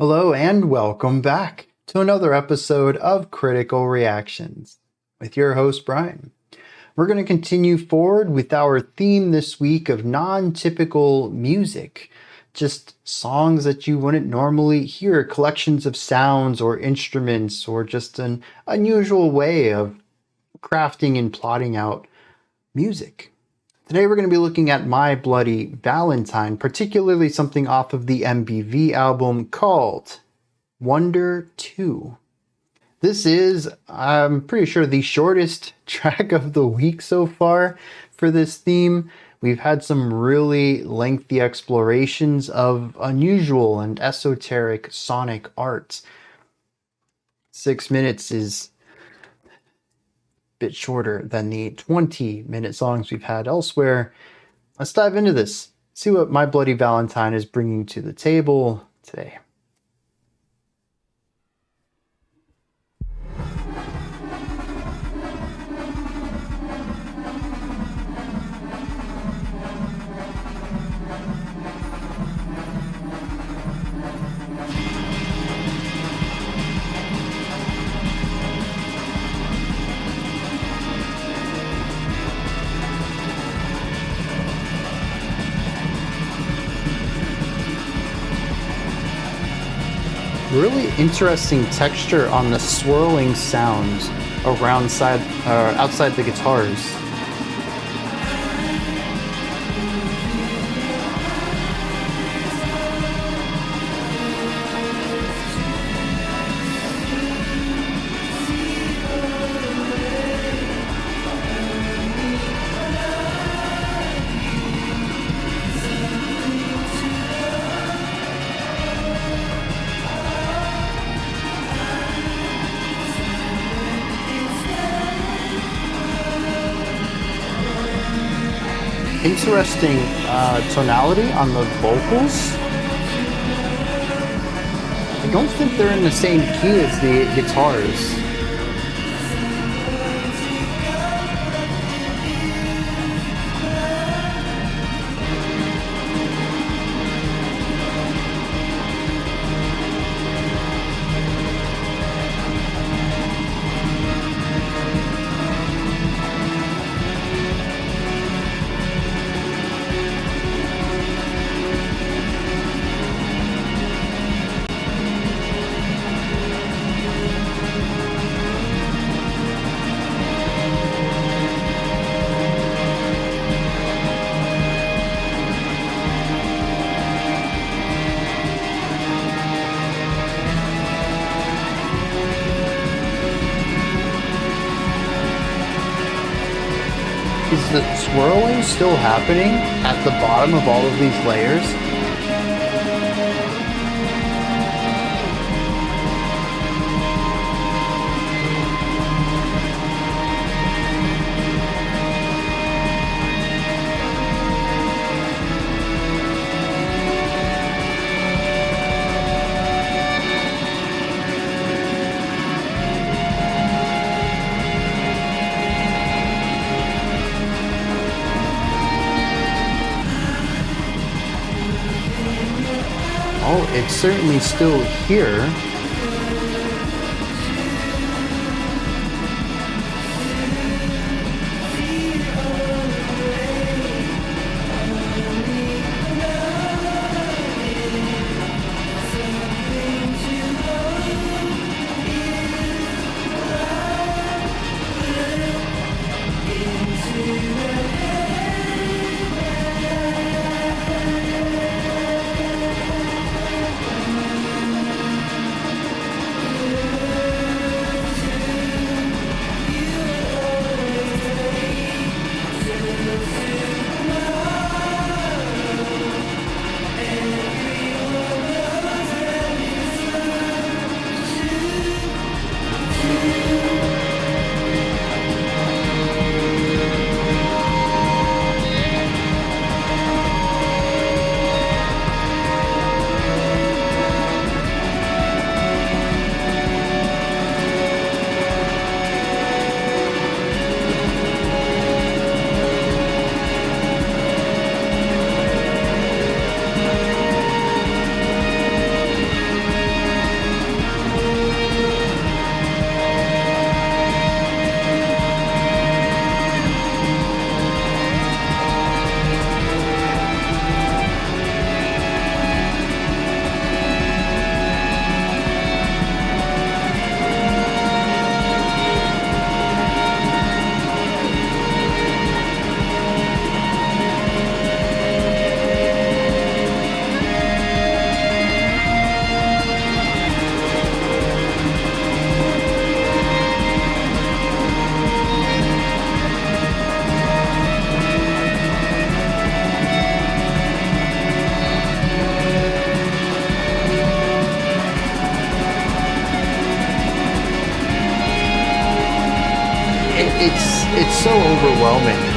Hello and welcome back to another episode of Critical Reactions with your host, Bryan. We're going to continue forward with our theme this week of non-typical music. Just songs that you wouldn't normally hear, collections of sounds or instruments, or just an unusual way of crafting and plotting out music. Today we're going to be looking at My Bloody Valentine, particularly something off of the MBV album called Wonder 2. This is, I'm pretty sure, the shortest track of the week so far for this theme. We've had some really lengthy explorations of unusual and esoteric sonic art. 6 minutes is bit shorter than the 20-minute songs we've had elsewhere. Let's dive into this, see what My Bloody Valentine is bringing to the table today. Really interesting texture on the swirling sounds outside the guitars. Interesting tonality on the vocals. I don't think they're in the same key as the guitars. Is the swirling still happening at the bottom of all of these layers? Oh, it's certainly still here. It's so overwhelming.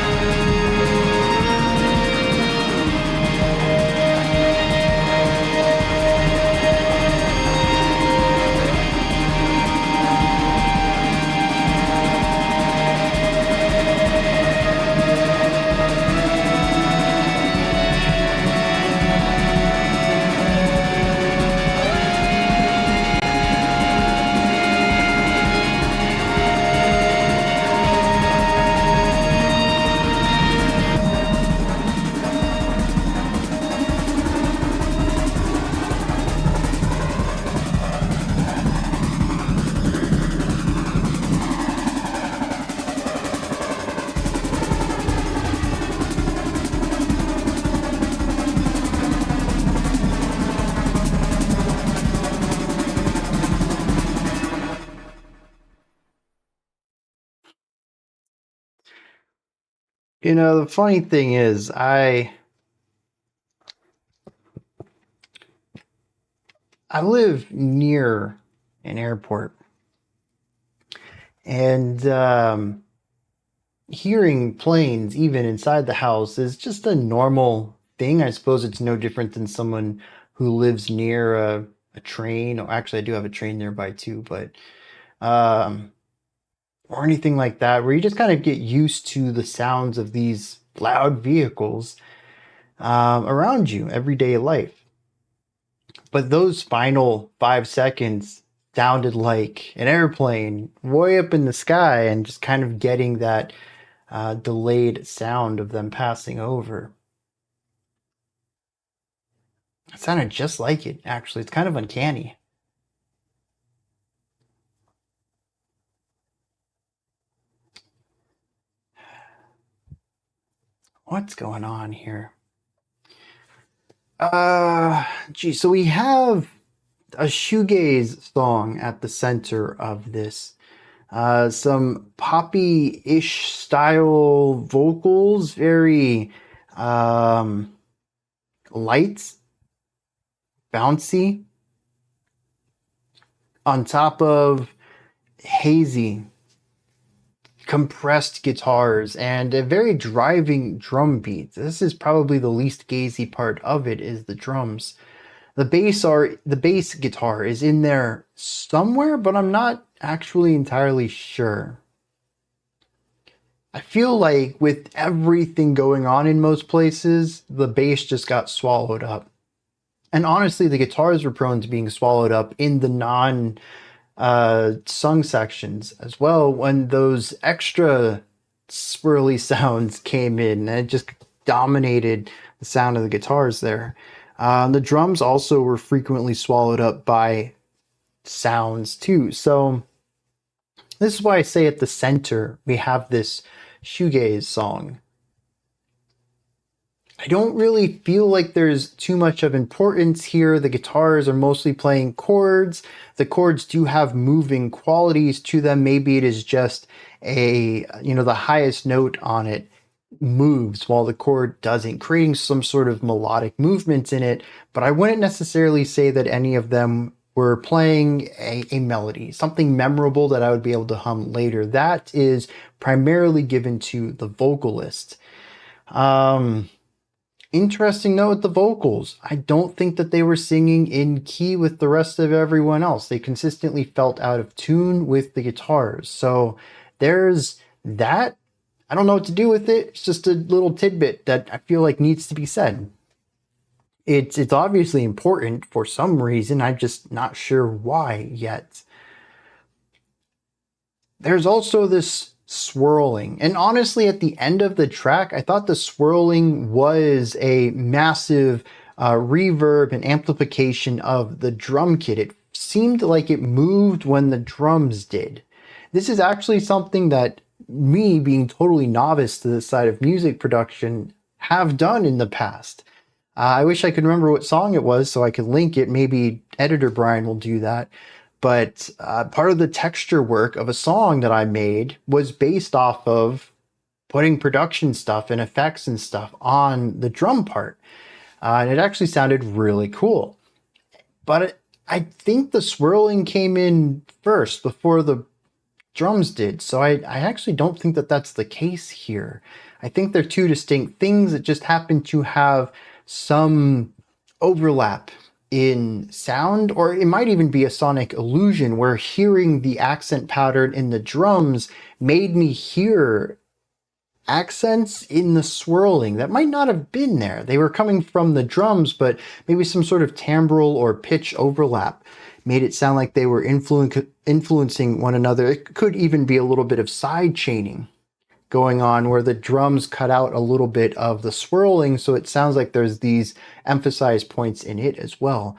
You know, the funny thing is, I live near an airport, and hearing planes even inside the house is just a normal thing. I suppose it's no different than someone who lives near a train. Or actually, I do have a train nearby too, but um, or anything like that, where you just kind of get used to the sounds of these loud vehicles around you, everyday life. But those final 5 seconds sounded like an airplane way up in the sky and just kind of getting that delayed sound of them passing over. It sounded just like it, actually. It's kind of uncanny. What's going on here? Geez, so we have a shoegaze song at the center of this. Some poppy-ish style vocals, very light, bouncy, on top of hazy, compressed guitars and a very driving drum beat. This is probably the least gazy part of it, is the drums. The bass guitar is in there somewhere, but I'm not actually entirely sure. I feel like with everything going on in most places, the bass just got swallowed up. And honestly, the guitars were prone to being swallowed up in the non sung sections as well, when those extra swirly sounds came in and it just dominated the sound of the guitars there. The drums also were frequently swallowed up by sounds too. So this is why I say at the center we have this shoegaze song. I don't really feel like there's too much of importance here. The guitars are mostly playing chords. The chords do have moving qualities to them. Maybe it is just the highest note on it moves while the chord doesn't, creating some sort of melodic movement in it. But I wouldn't necessarily say that any of them were playing a melody, something memorable that I would be able to hum later. That is primarily given to the vocalist. Interesting note with the vocals. I don't think that they were singing in key with the rest of everyone else. They consistently felt out of tune with the guitars. So there's that. I don't know what to do with it. It's just a little tidbit that I feel like needs to be said. It's obviously important for some reason. I'm just not sure why yet. There's also this swirling. And honestly, at the end of the track, I thought the swirling was a massive reverb and amplification of the drum kit. It seemed like it moved when the drums did. This is actually something that me, being totally novice to this side of music production, have done in the past. I wish I could remember what song it was so I could link it. Maybe editor Bryan will do that. But part of the texture work of a song that I made was based off of putting production stuff and effects and stuff on the drum part. And it actually sounded really cool. But I think the swirling came in first before the drums did. So I actually don't think that that's the case here. I think they're two distinct things that just happen to have some overlap in sound, or it might even be a sonic illusion where hearing the accent pattern in the drums made me hear accents in the swirling that might not have been there. They were coming from the drums, but maybe some sort of timbral or pitch overlap made it sound like they were influencing one another. It could even be a little bit of side chaining going on where the drums cut out a little bit of the swirling, so it sounds like there's these emphasized points in it as well.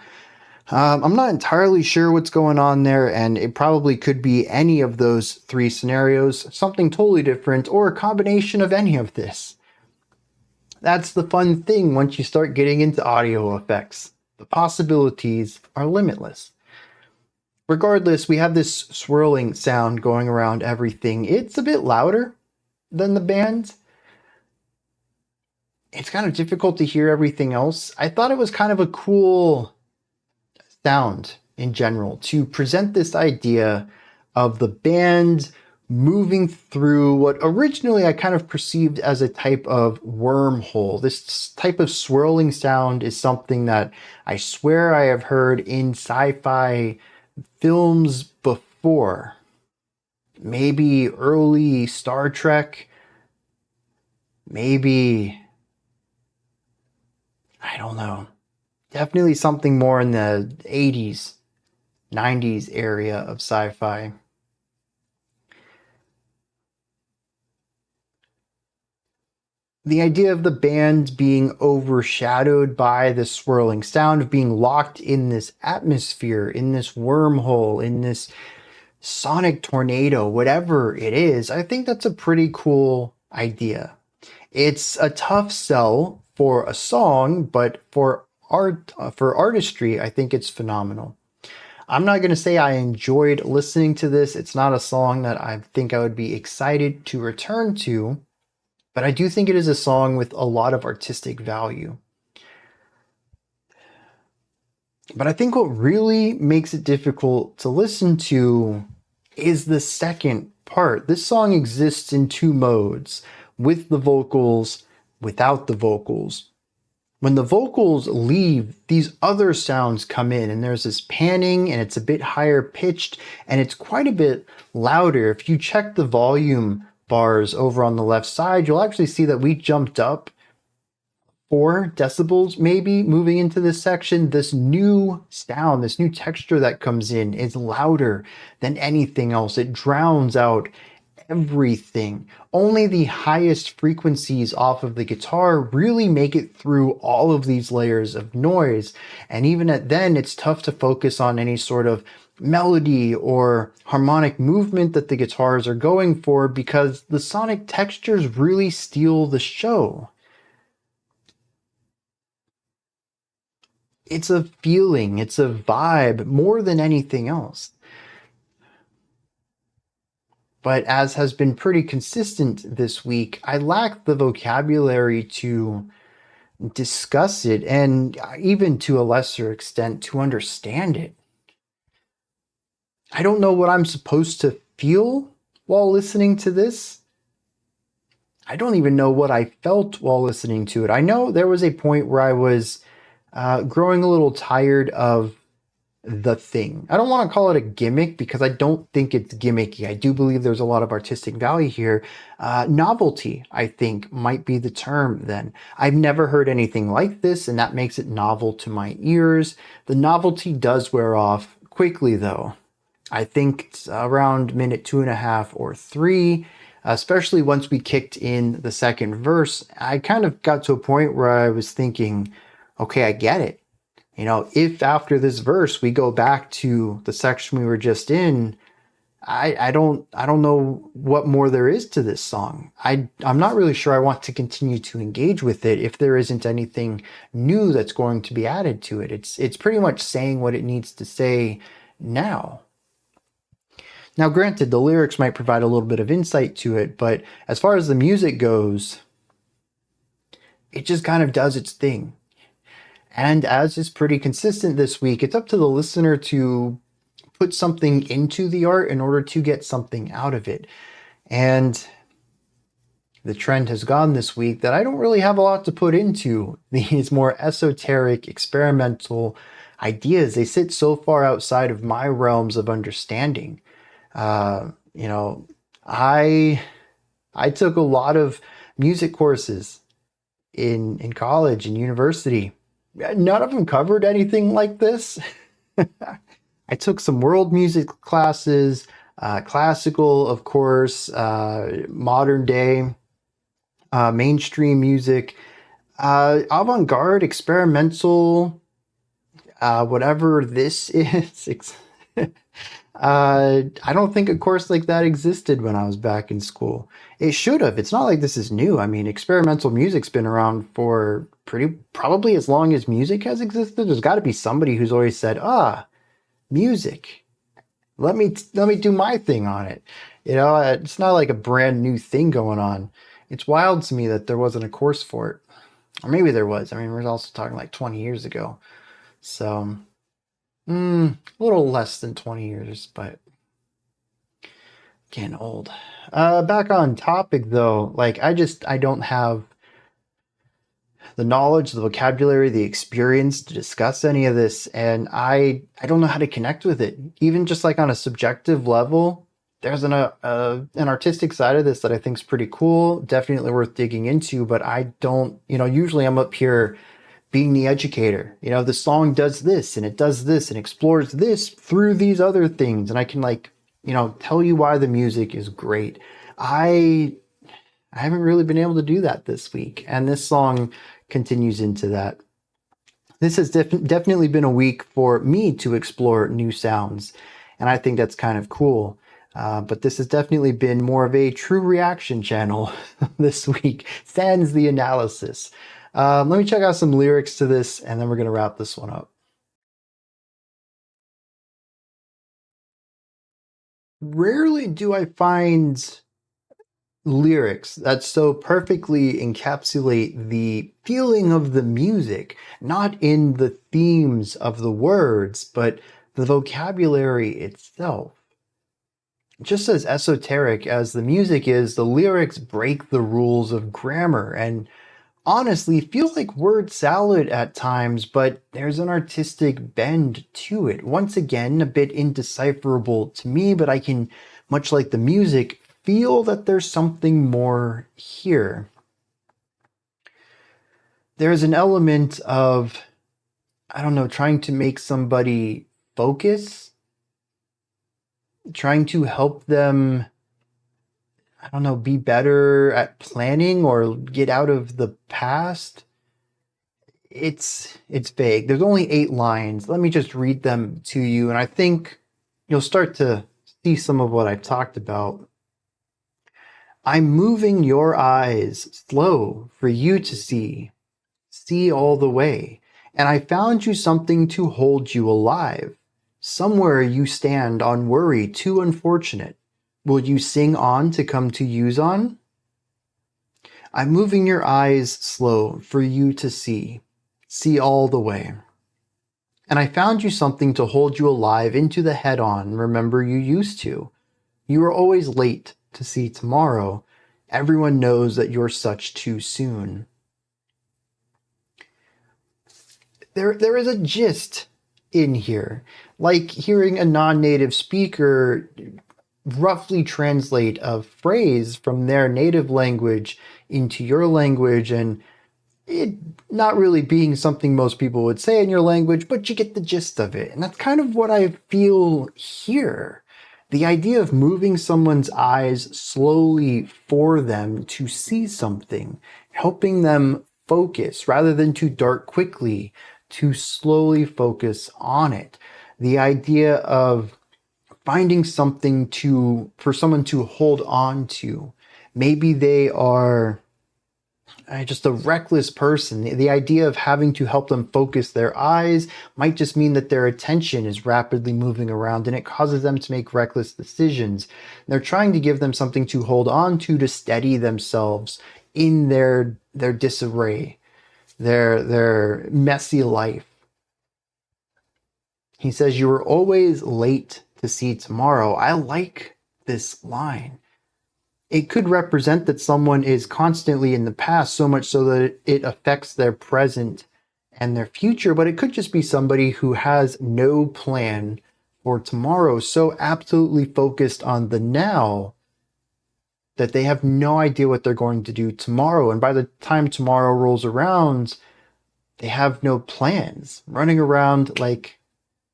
I'm not entirely sure what's going on there, and it probably could be any of those three scenarios, something totally different, or a combination of any of this. That's the fun thing once you start getting into audio effects. The possibilities are limitless. Regardless, we have this swirling sound going around everything. It's a bit louder than the band. It's kind of difficult to hear everything else. I thought it was kind of a cool sound in general to present this idea of the band moving through what originally I kind of perceived as a type of wormhole. This type of swirling sound is something that I swear I have heard in sci-fi films before. Maybe early Star Trek, maybe, I don't know. Definitely something more in the 80s, 90s area of sci-fi. The idea of the band being overshadowed by the swirling sound, of being locked in this atmosphere, in this wormhole, in this sonic tornado, whatever it is, I think that's a pretty cool idea. It's a tough sell for a song, but for artistry, I think it's phenomenal. I'm not going to say I enjoyed listening to this. It's not a song that I think I would be excited to return to, but I do think it is a song with a lot of artistic value. But I think what really makes it difficult to listen to is the second part. This song exists in two modes, with the vocals, without the vocals. When the vocals leave, these other sounds come in, and there's this panning, and it's a bit higher pitched, and it's quite a bit louder. If you check the volume bars over on the left side, you'll actually see that we jumped up 4 decibels maybe moving into this section. This new sound, this new texture that comes in is louder than anything else. It drowns out everything. Only the highest frequencies off of the guitar really make it through all of these layers of noise. And even at then, it's tough to focus on any sort of melody or harmonic movement that the guitars are going for because the sonic textures really steal the show. It's a feeling, it's a vibe more than anything else. But as has been pretty consistent this week, I lack the vocabulary to discuss it and even to a lesser extent to understand it. I don't know what I'm supposed to feel while listening to this. I don't even know what I felt while listening to it. I know there was a point where I was growing a little tired of the thing. I don't want to call it a gimmick because I don't think it's gimmicky. I do believe there's a lot of artistic value here. Novelty, I think, might be the term then. I've never heard anything like this, and that makes it novel to my ears. The novelty does wear off quickly, though. I think it's around minute 2.5 or 3, especially once we kicked in the second verse. I kind of got to a point where I was thinking, okay, I get it. You know, if after this verse we go back to the section we were just in, I don't know what more there is to this song. I'm not really sure I want to continue to engage with it if there isn't anything new that's going to be added to it. It's pretty much saying what it needs to say now. Now, granted, the lyrics might provide a little bit of insight to it, but as far as the music goes, it just kind of does its thing. And as is pretty consistent this week, it's up to the listener to put something into the art in order to get something out of it. And the trend has gone this week that I don't really have a lot to put into these more esoteric, experimental ideas. They sit so far outside of my realms of understanding. You know, I took a lot of music courses in college and university. None of them covered anything like this. I took some world music classes, classical, of course, modern day, mainstream music, avant-garde, experimental, whatever this is. I don't think a course like that existed when I was back in school. It should have. It's not like this is new. I mean, experimental music's been around for probably as long as music has existed. There's got to be somebody who's always said, music. Let me do my thing on it. You know, it's not like a brand new thing going on. It's wild to me that there wasn't a course for it. Or maybe there was. I mean, we're also talking like 20 years ago. So, a little less than 20 years, but getting old. Back on topic though, like I don't have the knowledge, the vocabulary, the experience to discuss any of this, and I don't know how to connect with it. Even just like on a subjective level, there's an artistic side of this that I think is pretty cool, definitely worth digging into, but I don't, usually I'm up here being the educator. The song does this and it does this and explores this through these other things, and I can tell you why the music is great. I haven't really been able to do that this week, and this song continues into that. This has definitely been a week for me to explore new sounds, and I think that's kind of cool. But this has definitely been more of a true reaction channel this week, sans the analysis. Let me check out some lyrics to this, and then we're going to wrap this one up. Rarely do I find lyrics that so perfectly encapsulate the feeling of the music, not in the themes of the words, but the vocabulary itself. Just as esoteric as the music is, the lyrics break the rules of grammar and honestly feel like word salad at times, but there's an artistic bend to it. Once again, a bit indecipherable to me, but I can, much like the music, feel that there's something more here. There's an element of, trying to make somebody focus, trying to help them, be better at planning or get out of the past. It's vague. There's only 8 lines. Let me just read them to you, and I think you'll start to see some of what I've talked about. I'm moving your eyes slow for you to see all the way. And I found you something to hold you alive. Somewhere you stand on worry too unfortunate. Will you sing on to come to use on? I'm moving your eyes slow for you to see all the way. And I found you something to hold you alive into the head on, remember you used to. You were always late to see tomorrow. Everyone knows that you're such too soon. There is a gist in here, like hearing a non-native speaker roughly translate a phrase from their native language into your language, and it not really being something most people would say in your language, but you get the gist of it. And that's kind of what I feel here. The idea of moving someone's eyes slowly for them to see something, helping them focus rather than to dart quickly, to slowly focus on it. The idea of finding something for someone to hold on to. Maybe they are just a reckless person. The idea of having to help them focus their eyes might just mean that their attention is rapidly moving around and it causes them to make reckless decisions. They're trying to give them something to hold on to steady themselves in their disarray, their messy life. He says, you were always late to see tomorrow. I like this line. It could represent that someone is constantly in the past, so much so that it affects their present and their future, but it could just be somebody who has no plan for tomorrow, so absolutely focused on the now that they have no idea what they're going to do tomorrow. And by the time tomorrow rolls around, they have no plans, running around like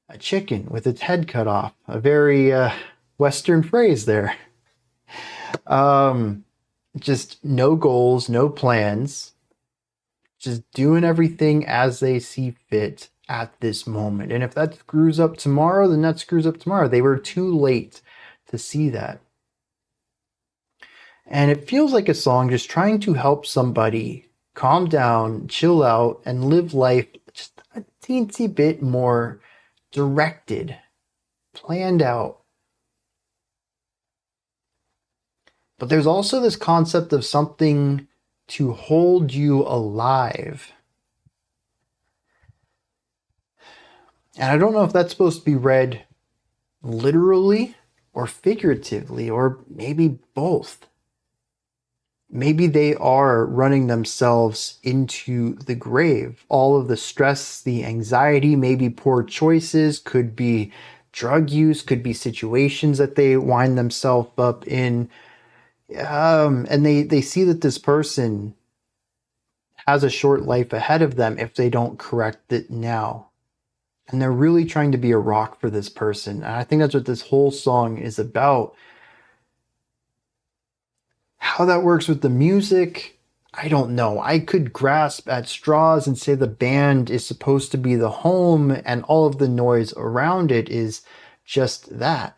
a chicken with its head cut off. A very Western phrase there. Just no goals, no plans, just doing everything as they see fit at this moment. And if that screws up tomorrow, then that screws up tomorrow. They were too late to see that. And it feels like a song just trying to help somebody calm down, chill out, and live life just a teensy bit more directed, planned out. But there's also this concept of something to hold you alive. And I don't know if that's supposed to be read literally or figuratively, or maybe both. Maybe they are running themselves into the grave. All of the stress, the anxiety, maybe poor choices, could be drug use, could be situations that they wind themselves up in. And they see that this person has a short life ahead of them if they don't correct it now. And they're really trying to be a rock for this person. And I think that's what this whole song is about. How that works with the music, I don't know. I could grasp at straws and say the band is supposed to be the home, and all of the noise around it is just that.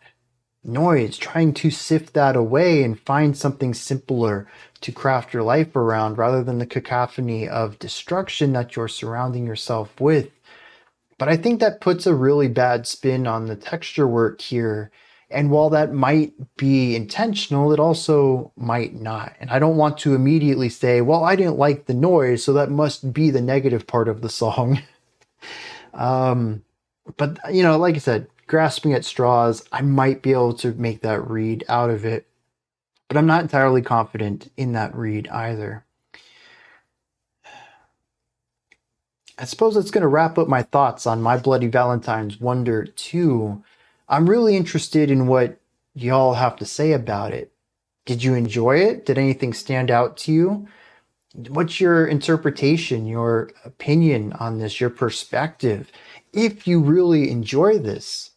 Noise, trying to sift that away and find something simpler to craft your life around rather than the cacophony of destruction that you're surrounding yourself with. But I think that puts a really bad spin on the texture work here. And while that might be intentional, it also might not. And I don't want to immediately say, well, I didn't like the noise, so that must be the negative part of the song. But, like I said, grasping at straws, I might be able to make that read out of it. But I'm not entirely confident in that read either. I suppose that's going to wrap up my thoughts on My Bloody Valentine's Wonder 2. I'm really interested in what y'all have to say about it. Did you enjoy it? Did anything stand out to you? What's your interpretation, your opinion on this, your perspective? If you really enjoy this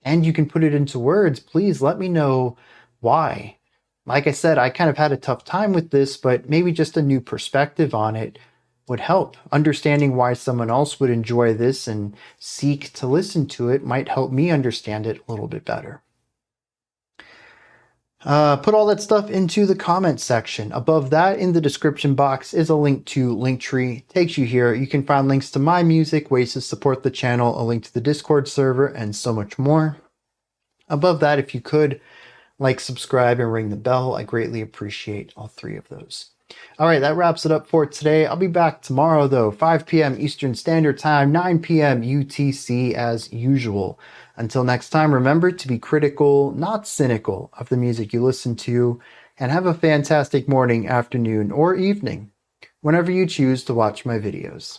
and you can put it into words, please let me know why. Like I said, I kind of had a tough time with this, but maybe just a new perspective on it would help. Understanding why someone else would enjoy this and seek to listen to it might help me understand it a little bit better. Put all that stuff into the comments section. Above that, in the description box, is a link to Linktree. Takes you here. You can find links to my music, ways to support the channel, a link to the Discord server, and so much more. Above that, if you could, like, subscribe, and ring the bell. I greatly appreciate all three of those. All right, that wraps it up for today. I'll be back tomorrow, though, 5 p.m. Eastern Standard Time, 9 p.m. UTC as usual. Until next time, remember to be critical, not cynical, of the music you listen to, and have a fantastic morning, afternoon, or evening, whenever you choose to watch my videos.